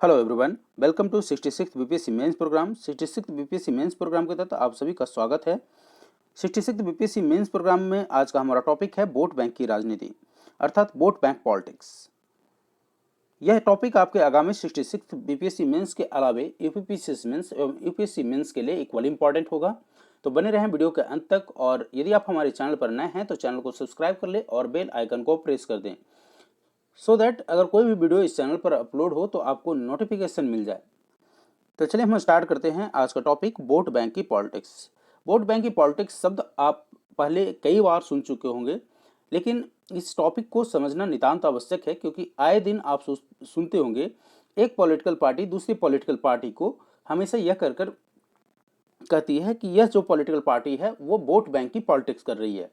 Hello everyone, welcome to 66th BPSC mains programme. 66th BPSC mains programme के तहत आप सभी का स्वागत है। 66th बीपीएससी मेंस प्रोग्राम में आज का हमारा टॉपिक है वोट बैंक की राजनीति, अर्थात वोट बैंक पॉलिटिक्स। यह टॉपिक आपके आगामी 66th बीपीएससी मेंस के अलावे यूपीपीसीएस मेंस एवं यूपीएससी मेंस के लिए इक्वली इंपॉर्टेंट होगा। तो बने रहें वीडियो के अंत तक, और यदि आप हमारे चैनल पर नए हैं तो चैनल को सब्सक्राइब कर ले और बेल आइकन को प्रेस कर दें, सो दैट अगर कोई भी वीडियो इस चैनल पर अपलोड हो तो आपको नोटिफिकेशन मिल जाए। तो चलिए हम स्टार्ट करते हैं आज का टॉपिक, वोट बैंक की पॉलिटिक्स। वोट बैंक की पॉलिटिक्स शब्द आप पहले कई बार सुन चुके होंगे, लेकिन इस टॉपिक को समझना नितांत आवश्यक है, क्योंकि आए दिन आप सुनते होंगे एक पॉलिटिकल पार्टी दूसरी पॉलिटिकल पार्टी को हमेशा यह कर कहती है कि यह जो पॉलिटिकल पार्टी है वो वोट बैंक की पॉलिटिक्स कर रही है।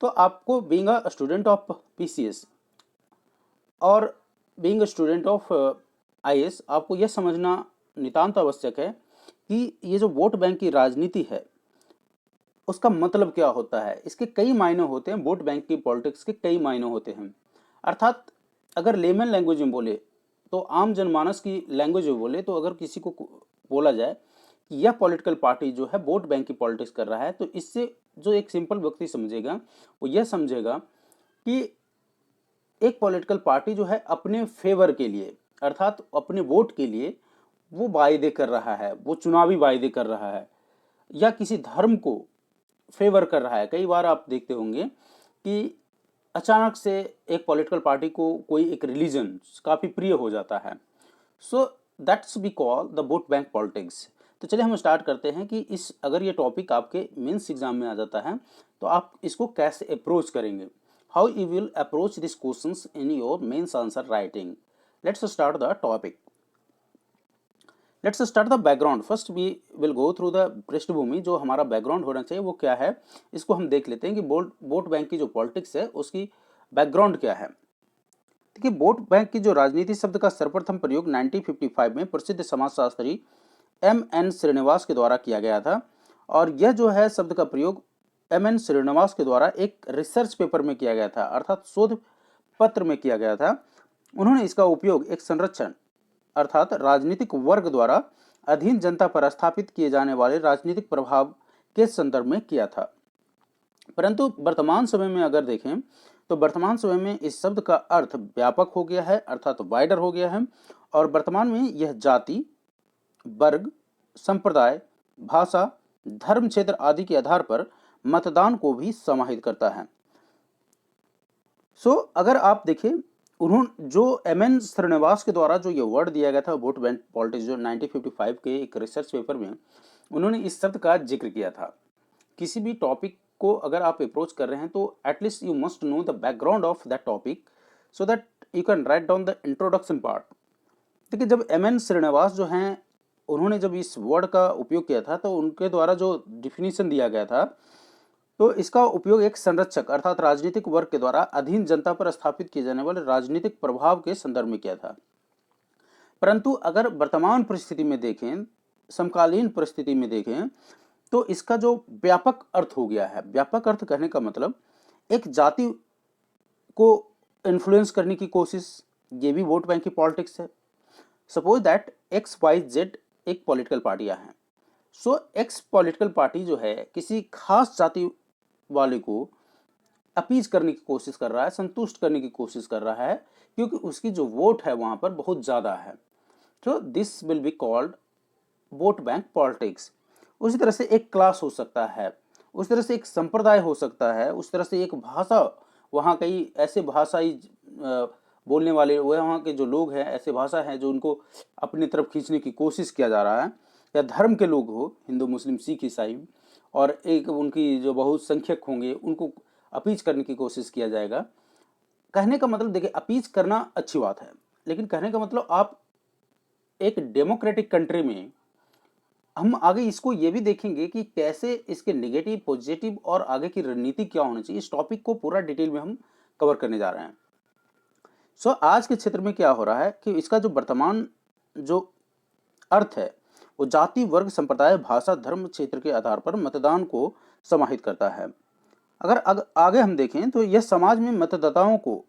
तो आपको being a student of PCS और बीइंग स्टूडेंट ऑफ आईएएस, आपको यह समझना नितांत आवश्यक है कि ये जो वोट बैंक की राजनीति है उसका मतलब क्या होता है। इसके कई मायने होते हैं, वोट बैंक की पॉलिटिक्स के कई मायने होते हैं। अर्थात अगर लेमन लैंग्वेज में बोले तो, आम जनमानस की लैंग्वेज में बोले तो, अगर किसी को बोला जाए कि यह पॉलिटिकल पार्टी जो है वोट बैंक की पॉलिटिक्स कर रहा है, तो इससे जो एक सिंपल व्यक्ति समझेगा वो यह समझेगा कि एक पॉलिटिकल पार्टी जो है अपने फेवर के लिए, अर्थात अपने वोट के लिए वो वायदे कर रहा है, वो चुनावी वायदे कर रहा है, या किसी धर्म को फेवर कर रहा है। कई बार आप देखते होंगे कि अचानक से एक पॉलिटिकल पार्टी को कोई एक रिलीजन काफ़ी प्रिय हो जाता है। So that's we call the vote bank politics. तो चलिए हम स्टार्ट करते हैं कि अगर ये टॉपिक आपके मेंस एग्जाम में आ जाता है तो आप इसको कैसे अप्रोच करेंगे, how you will approach these questions in your mains answer writing. Let's start the topic. Let's start the background. First we will go through the पृष्ठभूमि, जो हमारा बैकग्राउंड होना चाहिए वो क्या है, इसको हम देख लेते हैं कि वोट बैंक की जो पॉलिटिक्स है उसकी बैकग्राउंड क्या है। देखिए, वोट बैंक की जो राजनीति शब्द का सर्वप्रथम प्रयोग 1955 में प्रसिद्ध समाजशास्त्री M.N. श्रीनिवास के द्वारा किया गया था, और यह जो है शब्द का प्रयोग M.N. श्रीनिवास के द्वारा एक रिसर्च पेपर में किया गया था, अर्थात शोध पत्र में किया गया था। उन्होंने इसका उपयोग एक संरक्षण अर्थात राजनीतिक वर्ग द्वारा अधीन जनता पर स्थापित किए जाने वाले राजनीतिक प्रभाव के संदर्भ में किया था। परंतु वर्तमान समय में अगर देखें तो वर्तमान समय में इस शब्द का अर्थ व्यापक हो गया है, अर्थात वाइडर हो गया है, और वर्तमान में यह जाति, वर्ग, संप्रदाय, भाषा, धर्म, क्षेत्र आदि के आधार पर मतदान को भी समाहित करता है। अगर आप देखें, उन्होंने जो M.N. श्रीनिवास के द्वारा जो ये वर्ड दिया गया था वोट बैंक पॉलिटिक्स, जो 1955 के एक रिसर्च पेपर में उन्होंने इस शब्द का जिक्र किया था। किसी भी टॉपिक को अगर आप अप्रोच कर रहे हैं तो at least you must know the background of that topic, so that you can write down the introduction part. देखिए, जब M.N. श्रीनिवास जो हैं उन्होंने जब इस वर्ड का उपयोग किया था तो उनके द्वारा जो डिफिनीशन दिया गया था, तो इसका उपयोग एक संरक्षक अर्थात राजनीतिक वर्ग के द्वारा अधीन जनता पर स्थापित किए जाने वाले राजनीतिक प्रभाव के संदर्भ में किया था। परंतु अगर वर्तमान परिस्थिति में देखें, समकालीन परिस्थिति में देखें, तो इसका जो व्यापक अर्थ हो गया है, व्यापक अर्थ कहने का मतलब एक जाति को इन्फ्लुएंस करने की कोशिश, ये भी वोट बैंक की पॉलिटिक्स है। सपोज दैट XYZ एक पॉलिटिकल पार्टियां हैं। एक्स पॉलिटिकल पार्टी जो है किसी खास जाति वाले को अपीज करने की कोशिश कर रहा है, संतुष्ट करने की कोशिश कर रहा है, क्योंकि उसकी जो वोट है वहां पर बहुत ज्यादा है। तो this will be called vote bank politics. उसी तरह से एक क्लास हो सकता है, उस तरह से एक संप्रदाय हो सकता है, उस तरह से एक भाषा, वहाँ कई ऐसे भाषाई बोलने वाले वहाँ के जो लोग हैं, ऐसे भाषा हैं जो उनको अपनी तरफ खींचने की कोशिश किया जा रहा है, या धर्म के लोग हो, हिंदू, मुस्लिम, सिख, ईसाई, और एक उनकी जो बहुसंख्यक होंगे उनको अपीज करने की कोशिश किया जाएगा। कहने का मतलब, देखिए, अपीज करना अच्छी बात है, लेकिन कहने का मतलब आप एक डेमोक्रेटिक कंट्री में, हम आगे इसको ये भी देखेंगे कि कैसे इसके नेगेटिव, पॉजिटिव और आगे की रणनीति क्या होनी चाहिए। इस टॉपिक को पूरा डिटेल में हम कवर करने जा रहे हैं। आज के क्षेत्र में क्या हो रहा है कि इसका जो वर्तमान जो अर्थ है वो जाति, वर्ग, संप्रदाय, भाषा, धर्म, क्षेत्र के आधार पर मतदान को समाहित करता है। अगर आगे हम देखें तो यह समाज में मतदाताओं को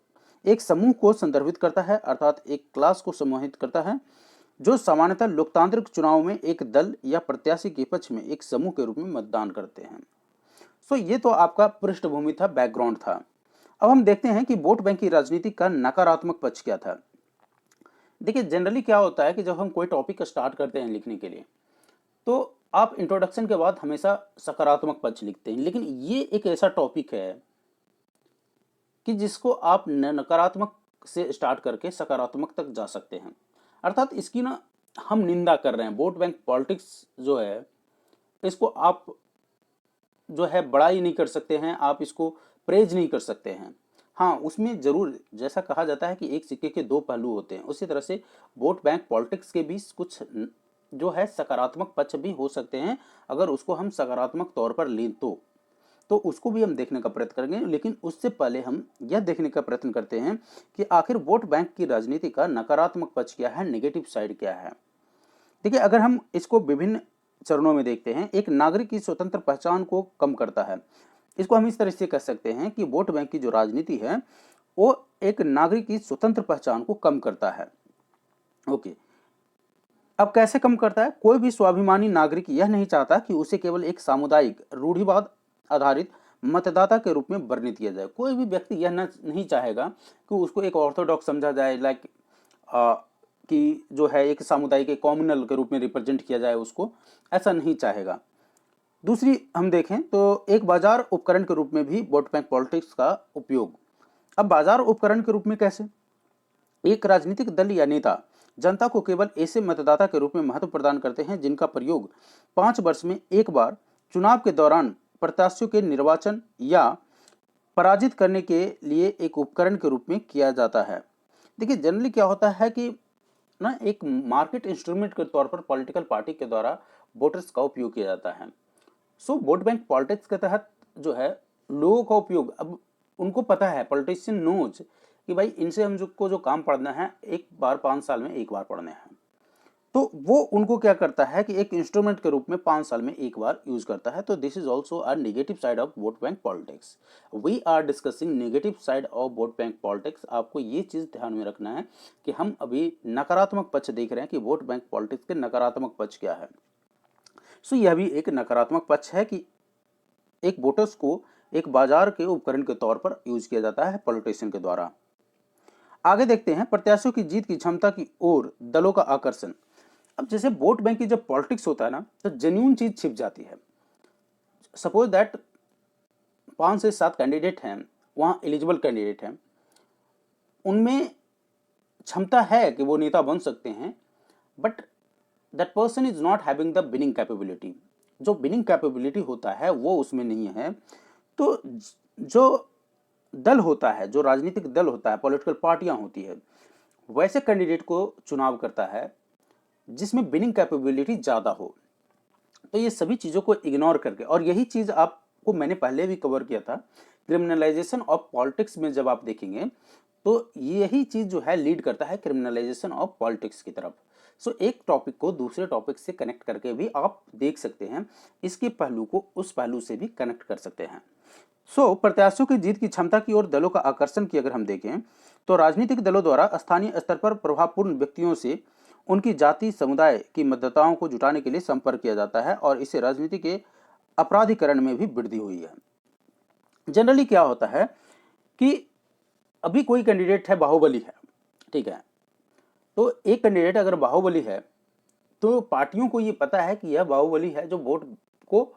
एक समूह को संदर्भित करता है, अर्थात एक क्लास को समाहित करता है, जो सामान्यतः लोकतांत्रिक चुनाव में एक दल या प्रत्याशी के पक्ष में एक समूह के रूप में मतदान करते हैं। सो ये तो आपका पृष्ठभूमि था, बैकग्राउंड था। अब हम देखते हैं कि वोट बैंक की राजनीति का नकारात्मक पक्ष क्या था। देखिए, जनरली क्या होता है कि जब हम कोई टॉपिक स्टार्ट करते हैं लिखने के लिए, तो आप इंट्रोडक्शन के बाद हमेशा सकारात्मक पक्ष लिखते हैं, लेकिन ये एक ऐसा टॉपिक है कि जिसको आप नकारात्मक से स्टार्ट करके सकारात्मक तक जा सकते हैं। अर्थात इसकी ना हम निंदा कर रहे हैं। वोट बैंक पॉलिटिक्स जो है, इसको आप जो है बड़ा ही नहीं कर सकते हैं, आप इसको प्रेज नहीं कर सकते हैं। हाँ, उसमें जरूर जैसा कहा जाता है कि एक सिक्के के दो पहलू होते हैं, उसी तरह से वोट बैंक पॉलिटिक्स के भी कुछ जो है सकारात्मक पक्ष भी हो सकते हैं। अगर उसको हम सकारात्मक तौर पर लें तो उसको भी हम देखने का प्रयत्न करेंगे। लेकिन उससे पहले हम यह देखने का प्रयत्न करते हैं कि आखिर वोट बैंक की राजनीति का नकारात्मक पक्ष क्या है, नेगेटिव साइड क्या है। देखिए, अगर हम इसको विभिन्न चरणों में देखते हैं, एक नागरिक की स्वतंत्र पहचान को कम करता है। इसको हम इस तरह से कह सकते हैं कि वोट बैंक की जो राजनीति है वो एक नागरिक की स्वतंत्र पहचान को कम करता है। ओके, अब कैसे कम करता है? कोई भी स्वाभिमानी नागरिक यह नहीं चाहता कि उसे केवल एक सामुदायिक रूढ़िवाद आधारित मतदाता के रूप में वर्णित किया जाए। कोई भी व्यक्ति यह नहीं चाहेगा कि उसको एक ऑर्थोडॉक्स समझा जाए, लाइक कि जो है एक सामुदायिक एक कॉम्युनल के रूप में रिप्रेजेंट किया जाए, उसको ऐसा नहीं चाहेगा। दूसरी हम देखें तो एक बाजार उपकरण के रूप में भी वोट बैंक पॉलिटिक्स का उपयोग। अब बाजार उपकरण के रूप में कैसे? एक राजनीतिक दल या नेता जनता को केवल ऐसे मतदाता के रूप में महत्व प्रदान करते हैं जिनका प्रयोग 5 वर्ष में एक बार चुनाव के दौरान प्रत्याशियों के निर्वाचन या पराजित करने के लिए एक उपकरण के रूप में किया जाता है। देखिए, जनरली क्या होता है कि ना एक मार्केट इंस्ट्रूमेंट के तौर पर पॉलिटिकल पार्टी के द्वारा वोटर्स का उपयोग किया जाता है। सो वोट बैंक पॉलिटिक्स के तहत जो है लोगों का उपयोग, अब उनको पता है, पॉलिटिशियन नोज कि भाई इनसे हमको जो काम पढ़ना है एक बार 5 साल में एक बार पढ़ने हैं, तो वो उनको क्या करता है कि एक इंस्ट्रूमेंट के रूप में 5 साल में एक बार यूज करता है। तो this is also a negative side of vote bank politics. We are discussing negative side of vote bank politics. आपको ये चीज ध्यान में रखना है कि हम अभी नकारात्मक पक्ष देख रहे हैं कि वोट बैंक पॉलिटिक्स के नकारात्मक पक्ष क्या है। सो यह भी एक नकारात्मक पक्ष है कि एक वोटर्स को एक बाजार के उपकरण के तौर पर यूज किया जाता है पॉलिटिशियन के द्वारा। आगे देखते हैं प्रत्याशियों की जीत की क्षमता की ओर दलों का आकर्षण। अब जैसे वोट बैंक की जब पॉलिटिक्स होता है ना, तो जेन्युइन चीज छिप जाती है। सपोज दैट 5 से 7 कैंडिडेट हैं, वहां एलिजिबल कैंडिडेट हैं, उनमें क्षमता है कि वो नेता बन सकते हैं, but that person is not having the winning capability. जो विनिंग कैपेबिलिटी होता है वो उसमें नहीं है। तो जो दल होता है, जो राजनीतिक दल होता है, पॉलिटिकल पार्टियां होती है, वैसे कैंडिडेट को चुनाव करता है जिसमें विनिंग कैपेबिलिटी ज़्यादा हो। तो ये सभी चीज़ों को इग्नोर करके, और यही चीज़ आपको मैंने पहले भी कवर किया था क्रिमिनलाइजेशन ऑफ पॉलिटिक्स में, जब आप देखेंगे तो यही चीज़ जो है लीड करता है क्रिमिनलाइजेशन ऑफ पॉलिटिक्स की तरफ। सो एक टॉपिक को दूसरे टॉपिक से कनेक्ट करके भी आप देख सकते हैं, इसके पहलू को उस पहलू से भी कनेक्ट कर सकते हैं। सो प्रत्याशियों की जीत की क्षमता की ओर दलों का आकर्षण की अगर हम देखें तो राजनीतिक दलों द्वारा स्थानीय स्तर पर प्रभावपूर्ण व्यक्तियों से उनकी जाति समुदाय की मतदाताओं को जुटाने के लिए संपर्क किया जाता है, और इससे राजनीति के अपराधीकरण में भी वृद्धि हुई है। जनरली क्या होता है कि अभी कोई कैंडिडेट है, बाहुबली है, ठीक है, तो एक कैंडिडेट अगर बाहुबली है तो पार्टियों को ये पता है कि यह बाहुबली है जो वोट को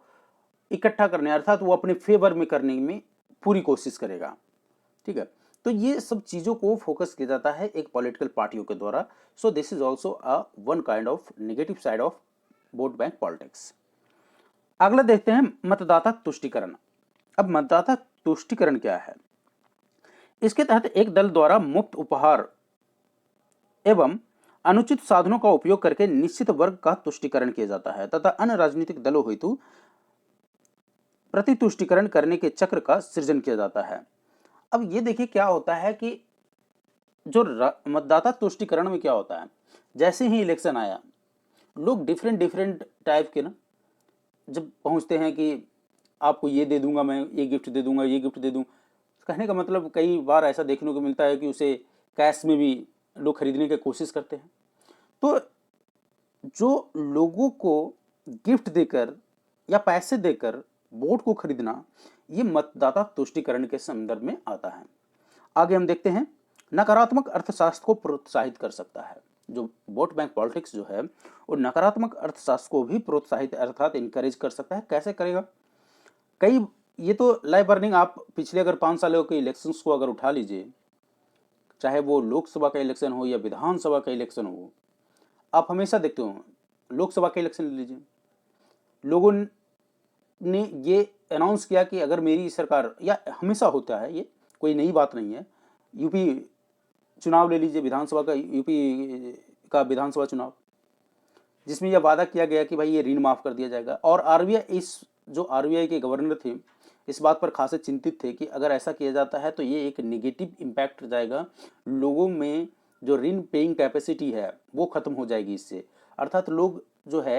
इकट्ठा करने, अर्थात वो अपने फेवर में करने में पूरी कोशिश करेगा, ठीक है। तो ये सब चीजों को फोकस किया जाता है एक पॉलिटिकल पार्टियों के द्वारा। So this is also a one kind of negative side of vote bank politics. अगला देखते हैं मतदाता तुष्टिकरण। अब मतदाता तुष्टिकरण क्या है? इसके तहत एक दल द्वारा मुफ्त उपहार एवं अनुचित साधनों का उपयोग करके निश्चित वर्ग का तुष्टिकरण किया जाता है तथा अन्य राजनीतिक दलों हेतु प्रतितुष्टिकरण करने के चक्र का सृजन किया जाता है। अब ये देखिए क्या होता है कि जो मतदाता तुष्टिकरण में क्या होता है, जैसे ही इलेक्शन आया लोग डिफरेंट टाइप के ना जब पहुंचते हैं कि आपको ये दे दूंगा, मैं ये गिफ्ट दे दूंगा, ये गिफ्ट दे दूं, कहने का मतलब कई बार ऐसा देखने को मिलता है कि उसे कैश में भी लोग खरीदने की कोशिश करते हैं। तो जो लोगों को गिफ्ट देकर या पैसे देकर वोट को खरीदना, ये मतदाता तुष्टिकरण के संदर्भ में आता है। आगे हम देखते हैं, नकारात्मक अर्थशास्त्र को प्रोत्साहित कर सकता है। जो वोट बैंक पॉलिटिक्स जो है वो नकारात्मक अर्थशास्त्र को भी प्रोत्साहित अर्थात इनकरेज कर सकता है। कैसे करेगा? कई ये तो लाइव बर्निंग, आप पिछले अगर 5 सालों के इलेक्शंस को अगर उठा लीजिए, चाहे वो लोकसभा का इलेक्शन हो या विधानसभा का इलेक्शन हो, आप हमेशा देखते हो, लोकसभा का इलेक्शन ले लीजिए, लोगों ने ये अनाउंस किया कि अगर मेरी सरकार, या हमेशा होता है, ये कोई नई बात नहीं है, यूपी चुनाव ले लीजिए, विधानसभा का, यूपी का विधानसभा चुनाव, जिसमें यह वादा किया गया कि भाई ये ऋण माफ कर दिया जाएगा। और आरबीआई, इस जो आरबीआई के गवर्नर थे, इस बात पर खासे चिंतित थे कि अगर ऐसा किया जाता है तो ये एक नेगेटिव इम्पैक्ट जाएगा, लोगों में जो ऋण पेइंग कैपेसिटी है वो खत्म हो जाएगी इससे। अर्थात लोग जो है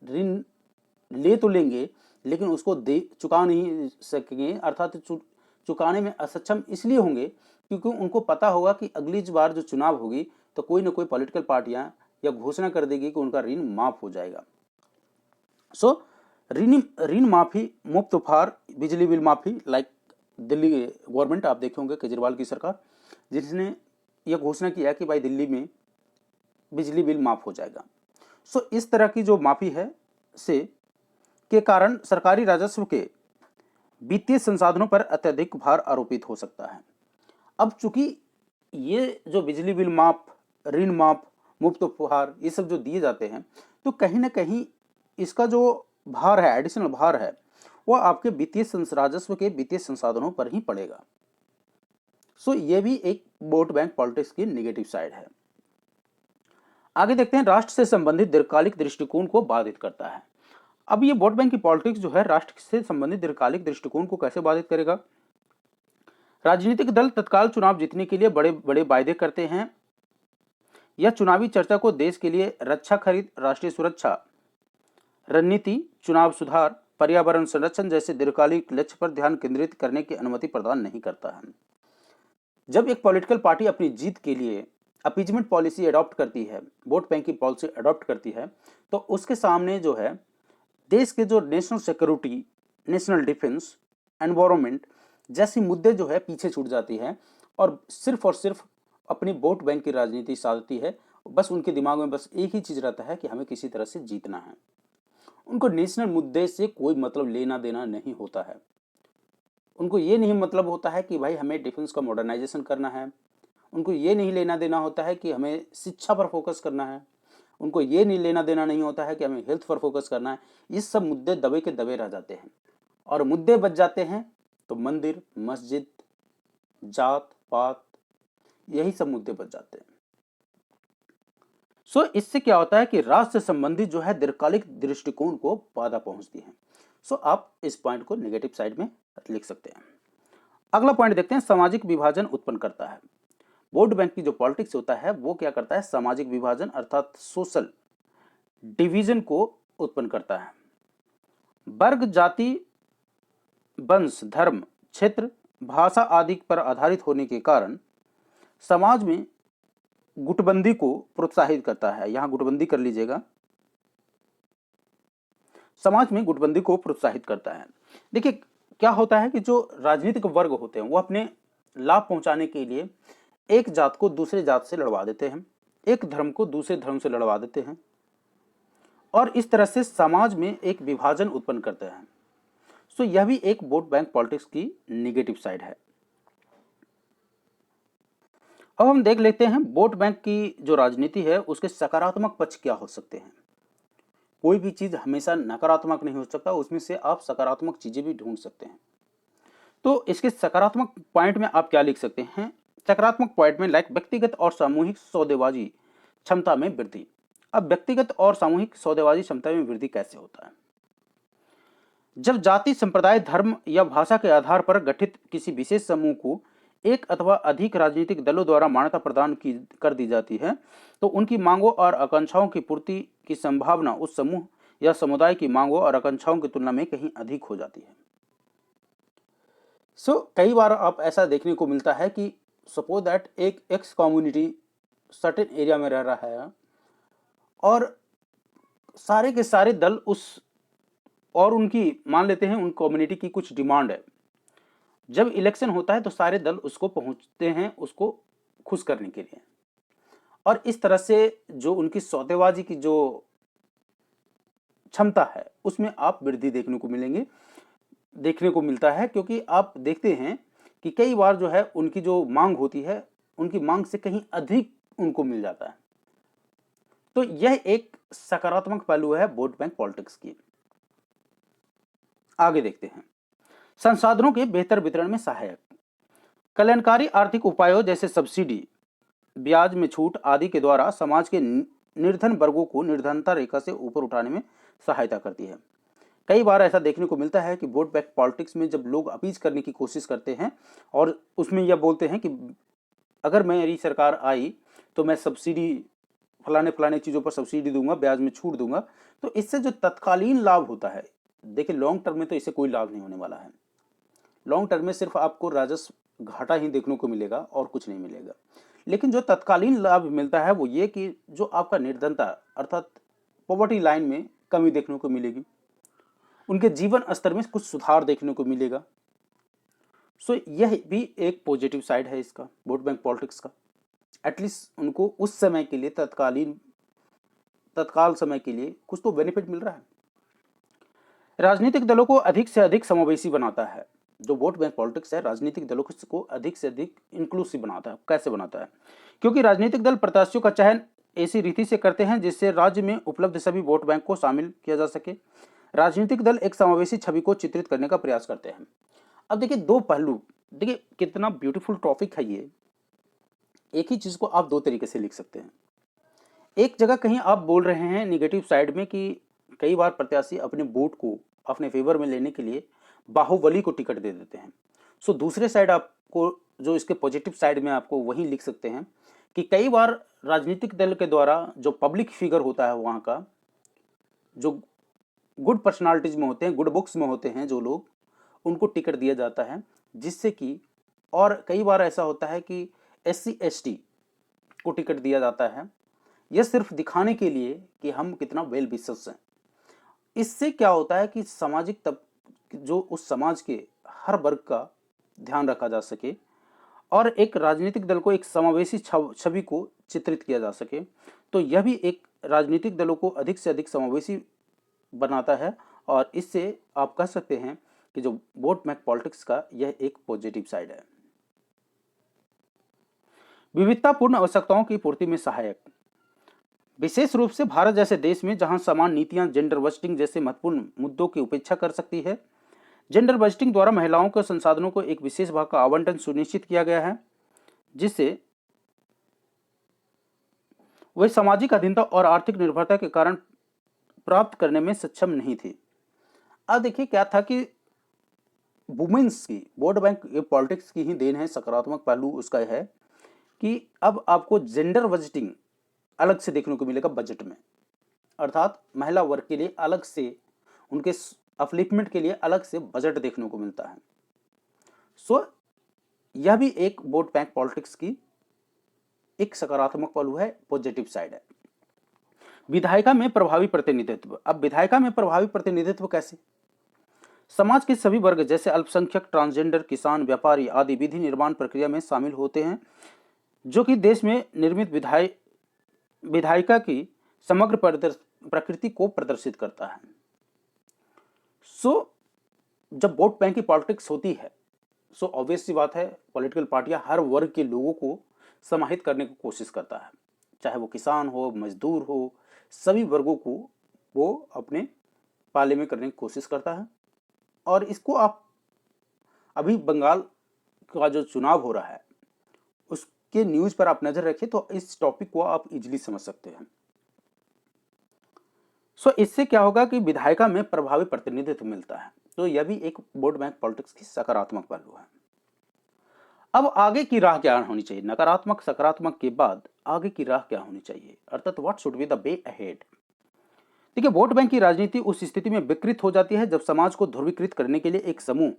ऋण ले तो लेंगे लेकिन उसको दे चुका नहीं सकेंगे, अर्थात चुकाने में असक्षम इसलिए होंगे क्योंकि उनको पता होगा कि अगली बार जो चुनाव होगी तो कोई ना कोई पॉलिटिकल पार्टियां या घोषणा कर देगी कि उनका ऋण माफ हो जाएगा। सो ऋण माफी, मुफ्त उपहार, बिजली बिल माफी, लाइक दिल्ली गवर्नमेंट, आप देखे होंगे केजरीवाल की सरकार, जिसने यह घोषणा किया कि भाई दिल्ली में बिजली बिल माफ हो जाएगा। सो इस तरह की जो माफी है से के कारण सरकारी राजस्व के वित्तीय संसाधनों पर अत्यधिक भार आरोपित हो सकता है। अब चूंकि ये जो बिजली बिल माफ, ऋण माफ, मुफ्त उपहार, ये सब जो दिए जाते हैं, तो कहीं ना कहीं इसका जो भार है, एडिशनल भार है, वो आपके वित्तीय राजस्व के वित्तीय संसाधनों पर ही पड़ेगा। सो ये भी एक वोट बैंक पॉलिटिक्स की नेगेटिव साइड है। आगे देखते हैं, राष्ट्र से संबंधित दीर्घकालिक दृष्टिकोण को बाधित करता है। अब ये वोट बैंक की पॉलिटिक्स जो है राष्ट्र से संबंधित दीर्घकालिक दृष्टिकोण को कैसे बाधित करेगा? राजनीतिक दल तत्काल चुनाव जीतने के लिए बड़े बड़े वायदे करते हैं। यह चुनावी चर्चा को देश के लिए रक्षा खरीद, राष्ट्रीय सुरक्षा रणनीति, चुनाव सुधार, पर्यावरण संरक्षण जैसे दीर्घकालिक लक्ष्य पर ध्यान केंद्रित करने की अनुमति प्रदान नहीं करता है। जब एक पॉलिटिकल पार्टी अपनी जीत के लिए अपीजमेंट पॉलिसी अडॉप्ट करती है, वोट बैंक की पॉलिसी अडॉप्ट करती है, तो उसके सामने जो है देश के जो national security, national defence, environment जैसी मुद्दे जो है पीछे छूट जाती है और सिर्फ अपनी वोट बैंक की राजनीति साधती है। बस उनके दिमाग में बस एक ही चीज रहता है कि हमें किसी तरह से जीतना है। उनको नेशनल मुद्दे से कोई मतलब लेना देना नहीं होता है। उनको ये नहीं मतलब होता है कि भाई हमें डिफेंस का मॉडर्नाइजेशन करना है। उनको ये नहीं लेना देना होता है कि हमें शिक्षा पर फोकस करना है। उनको ये नहीं लेना देना नहीं होता है कि हमें हेल्थ पर फोकस करना है। ये सब मुद्दे दबे के दबे रह जाते हैं और मुद्दे बच जाते हैं तो मंदिर, मस्जिद, जात पात, यही सब मुद्दे बच जाते हैं। सो इससे क्या होता है कि राष्ट्र से संबंधित जो है दीर्घकालिक दृष्टिकोण को बाधा पहुंचती है। सो आप इस पॉइंट को नेगेटिव साइड में लिख सकते हैं। अगला पॉइंट देखते हैं, सामाजिक विभाजन उत्पन्न करता है। वोट बैंक की जो पॉलिटिक्स होता है वो क्या करता है? सामाजिक विभाजन अर्थात सोशल डिवीजन को उत्पन्न करता है। वर्ग, जाति, वंश, धर्म, क्षेत्र, भाषा आदि पर आधारित होने के कारण समाज में गुटबंदी को प्रोत्साहित करता है। यहां गुटबंदी कर लीजिएगा, समाज में गुटबंदी को प्रोत्साहित करता है। देखिए क्या होता है कि जो राजनीतिक वर्ग होते हैं वो अपने लाभ पहुंचाने के लिए एक जात को दूसरे जात से लड़वा देते हैं, एक धर्म को दूसरे धर्म से लड़वा देते हैं और इस तरह से समाज में एक विभाजन उत्पन्न करते हैं। सो यह भी एक वोट बैंक पॉलिटिक्स की नेगेटिव साइड है। अब हम देख लेते हैं वोट बैंक की जो राजनीति है उसके सकारात्मक पक्ष क्या हो सकते हैं। कोई भी चीज हमेशा नकारात्मक नहीं हो सकता, उसमें से आप सकारात्मक चीजें भी ढूंढ सकते हैं। तो इसके सकारात्मक पॉइंट में आप क्या लिख सकते हैं? सकारात्मक पॉइंट में लाइक व्यक्तिगत और सामूहिक सौदेबाजी क्षमता में वृद्धि। अब व्यक्तिगत और सामूहिक सौदेबाजी क्षमता में वृद्धि कैसे होता है? जब जाति, संप्रदाय, धर्म या भाषा के आधार पर गठित किसी विशेष समूह को एक अथवा अधिक राजनीतिक दलों द्वारा मान्यता प्रदान कर दी जाती है तो उनकी मांगों और आकांक्षाओं की पूर्ति की संभावना उस समूह या समुदाय की मांगों और आकांक्षाओं की तुलना में कहीं अधिक हो जाती है। कई बार आप ऐसा देखने को मिलता है कि सपोज दैट एक एक्स कम्युनिटी सर्टेन एरिया में रह रहा है और सारे के सारे दल उस और उनकी मान लेते हैं उन कम्युनिटी की कुछ डिमांड है, जब इलेक्शन होता है तो सारे दल उसको पहुंचते हैं उसको खुश करने के लिए, और इस तरह से जो उनकी सौदेबाजी की जो क्षमता है उसमें आप वृद्धि देखने को मिलता है, क्योंकि आप देखते हैं कि कई बार जो है उनकी जो मांग होती है उनकी मांग से कहीं अधिक उनको मिल जाता है। तो यह एक सकारात्मक पहलू है वोट बैंक पॉलिटिक्स की। आगे देखते हैं, संसाधनों के बेहतर वितरण में सहायक कल्याणकारी आर्थिक उपायों जैसे सब्सिडी, ब्याज में छूट आदि के द्वारा समाज के निर्धन वर्गों को निर्धनता रेखा से ऊपर उठाने में सहायता करती है। कई बार ऐसा देखने को मिलता है कि वोट बैंक पॉलिटिक्स में जब लोग अपीज करने की कोशिश करते हैं और उसमें यह बोलते हैं कि अगर मेरी सरकार आई तो मैं सब्सिडी फलाने फलाने चीज़ों पर सब्सिडी दूंगा, ब्याज में छूट दूंगा, तो इससे जो तत्कालीन लाभ होता है, देखिए लॉन्ग टर्म में तो इससे कोई लाभ नहीं होने वाला है। लॉन्ग टर्म में सिर्फ आपको राजस्व घाटा ही देखने को मिलेगा और कुछ नहीं मिलेगा। लेकिन जो तत्कालीन लाभ मिलता है वो ये कि जो आपका निर्धनता अर्थात पॉवर्टी लाइन में कमी देखने को मिलेगी, उनके जीवन स्तर में कुछ सुधार देखने को मिलेगा। सो यह भी एक पॉजिटिव साइड है इसका वोट बैंक पॉलिटिक्स का। एटलीस्ट उनको उस समय के लिए तत्काल समय के लिए कुछ तो बेनिफिट मिल रहा है। राजनीतिक दलों को अधिक से अधिक समावेशी बनाता है। जो वोट बैंक पॉलिटिक्स है राजनीतिक दलों को अधिक से अधिक इंक्लूसिव बनाता है। कैसे बनाता है? क्योंकि राजनीतिक दल प्रत्याशियों का चयन ऐसी रीति से करते हैं जिससे राज्य में उपलब्ध सभी वोट बैंक को शामिल किया जा सके। राजनीतिक दल एक समावेशी छवि को चित्रित करने का प्रयास करते हैं। अब देखिए दो पहलू, देखिए कितना ब्यूटीफुल टॉपिक है ये। एक ही चीज को आप दो तरीके से लिख सकते हैं। एक जगह कहीं आप बोल रहे हैं निगेटिव साइड में कि कई बार प्रत्याशी अपने वोट को अपने फेवर में लेने के लिए बाहुबली को टिकट दे देते हैं। सो दूसरे साइड आपको जो इसके पॉजिटिव साइड में आपको वही लिख सकते हैं कि कई बार राजनीतिक दल के द्वारा जो पब्लिक फिगर होता है वहाँ का, जो गुड पर्सनालिटीज में होते हैं, गुड बुक्स में होते हैं जो लोग, उनको टिकट दिया जाता है, जिससे कि और कई बार ऐसा होता है कि SC ST को टिकट दिया जाता है, यह सिर्फ दिखाने के लिए कि हम कितना वेल विशेष हैं। इससे क्या होता है कि सामाजिक जो उस समाज के हर वर्ग का ध्यान रखा जा सके और एक राजनीतिक दल को एक समावेशी छवि को चित्रित किया जा सके। तो यह भी एक राजनीतिक दलों को अधिक से अधिक समावेशी बनाता है और इससे आप कह सकते हैं कि जो वोट बैंक पॉलिटिक्स का यह एक पॉजिटिव साइड है। विविधतापूर्ण आवश्यकताओं की पूर्ति में सहायक, विशेष रूप से भारत जैसे देश में जहां समान नीतियां जेंडर बजटिंग जैसे महत्वपूर्ण मुद्दों की उपेक्षा कर सकती है। जेंडर बजटिंग द्वारा महिलाओं के संसाधनों को एक विशेष भाग का आवंटन सुनिश्चित किया गया है, जिससे वे सामाजिक अधीनता और आर्थिक निर्भरता के कारण प्राप्त करने में सक्षम नहीं थी। अब देखिए क्या था कि वुमेन्स की वोट बैंक पॉलिटिक्स की ही देन है। सकारात्मक पहलू उसका है कि अब आपको जेंडर बजटिंग अलग से देखने को मिलेगा बजट में, अर्थात महिला वर्ग के लिए अलग से, उनके अपलिफ्टमेंट के लिए अलग से बजट देखने को मिलता है। सो यह भी एक वोट बैंक पॉलिटिक्स की एक सकारात्मक पहलू है, पॉजिटिव साइड है। विधायिका में प्रभावी प्रतिनिधित्व। अब विधायिका में प्रभावी प्रतिनिधित्व कैसे? समाज के सभी वर्ग जैसे अल्पसंख्यक, ट्रांसजेंडर, किसान, व्यापारी आदि विधि निर्माण प्रक्रिया में शामिल होते हैं, जो कि देश में निर्मित विधायिका की समग्र प्रकृति को प्रदर्शित करता है। सो जब वोट बैंक की पॉलिटिक्स होती है, सो ऑब्वियस सी बात है पॉलिटिकल पार्टियां हर वर्ग के लोगों को समाहित करने की कोशिश करता है, चाहे वो किसान हो, मजदूर हो, सभी वर्गों को वो अपने पाले में करने की कोशिश करता है। और इसको आप अभी बंगाल का जो चुनाव हो रहा है उसके न्यूज पर आप नजर रखें तो इस टॉपिक को आप इजीली समझ सकते हैं। सो इससे क्या होगा कि विधायिका में प्रभावी प्रतिनिधित्व मिलता है। तो यह भी एक वोट बैंक पॉलिटिक्स की सकारात्मक पहलू है। अब आगे की राह क्या होनी चाहिए? नकारात्मक सकारात्मक के बाद आगे की राह क्या होनी चाहिए, अर्थात what should be the way ahead. देखिए वोट बैंक की राजनीति उस स्थिति में विकृत हो जाती है जब समाज को ध्रुवीकृत करने के लिए एक समूह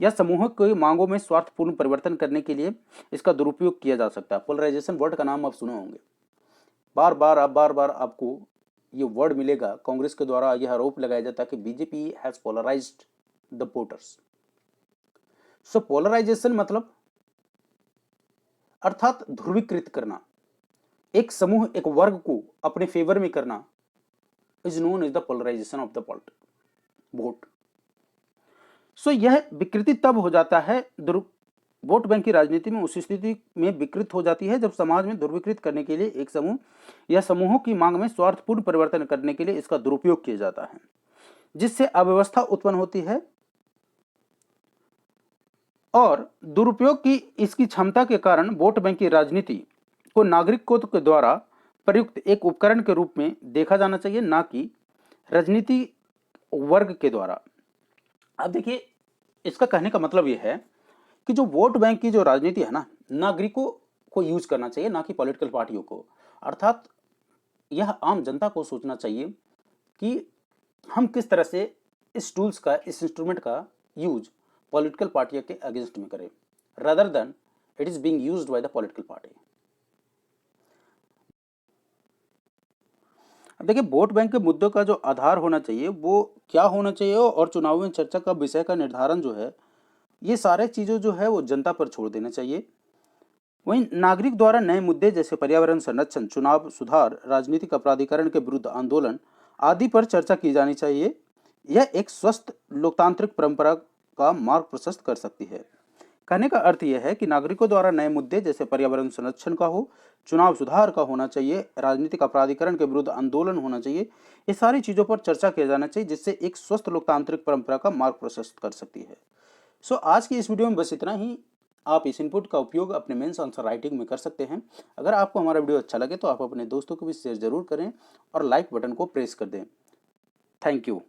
या समूह की मांगों में स्वार्थपूर्ण परिवर्तन करने के लिए इसका दुरुपयोग किया जा सकता है। पोलराइजेशन वर्ड का नाम आप सुने होंगे, बार बार आपको ये वर्ड मिलेगा, कांग्रेस के द्वारा यह आरोप लगाया जाता है कि BJP has polarised the voters. So polarisation मतलब अर्थात ध्रुवीकृत करना, एक समूह एक वर्ग को अपने फेवर में करना is known as the polarisation of the vote. So यह विकृति तब हो जाता है, वोट बैंक की राजनीति में उस स्थिति में विकृत हो जाती है जब समाज में ध्रुवीकृत करने के लिए एक समूह या समूहों की मांग में स्वार्थपूर्ण परिवर्तन करने के लिए इसका दुरुपयोग किया जाता है, जिससे अव्यवस्था उत्पन्न होती है। और दुरुपयोग की इसकी क्षमता के कारण वोट बैंक की राजनीति को नागरिकों के द्वारा प्रयुक्त एक उपकरण के रूप में देखा जाना चाहिए, ना कि राजनीति वर्ग के द्वारा। अब देखिए, इसका कहने का मतलब यह है कि जो वोट बैंक की जो राजनीति है ना, नागरिकों को यूज करना चाहिए, ना कि पॉलिटिकल पार्टियों को। अर्थात यह आम जनता को सोचना चाहिए कि हम किस तरह से इस टूल्स का, इस इंस्ट्रूमेंट का यूज पॉलिटिकल पार्टियों के अगेंस्ट में करें, rather than it is being used by the political party. अब देखिए, वोट बैंक के मुद्दों का जो आधार होना चाहिए वो क्या होना चाहिए, और चुनाव में चर्चा का विषय का निर्धारण जो है, ये सारे चीज़ों जो है वो जनता पर छोड़ देना चाहिए। वहीं नागरिक द्वारा नए मुद्दे जैसे पर्यावरण संरक्षण, चुनाव सुधार, राजनीतिक अपराधीकरण के विरुद्ध आंदोलन आदि पर चर्चा की जानी चाहिए। यह एक स्वस्थ लोकतांत्रिक परंपरा का मार्ग प्रशस्त कर सकती है। कहने का अर्थ यह है कि नागरिकों द्वारा नए मुद्दे जैसे पर्यावरण संरक्षण का हो, चुनाव सुधार का होना चाहिए, राजनीतिक अपराधीकरण के विरुद्ध आंदोलन होना चाहिए, ये सारी चीज़ों पर चर्चा किया जाना चाहिए, जिससे एक स्वस्थ लोकतांत्रिक परंपरा का मार्ग प्रशस्त कर सकती है। सो आज की इस वीडियो में बस इतना ही। आप इस इनपुट का उपयोग अपने मेंस आंसर राइटिंग में कर सकते हैं। अगर आपको हमारा वीडियो अच्छा लगे तो आप अपने दोस्तों को भी शेयर जरूर करें और लाइक बटन को प्रेस कर दें। Thank you.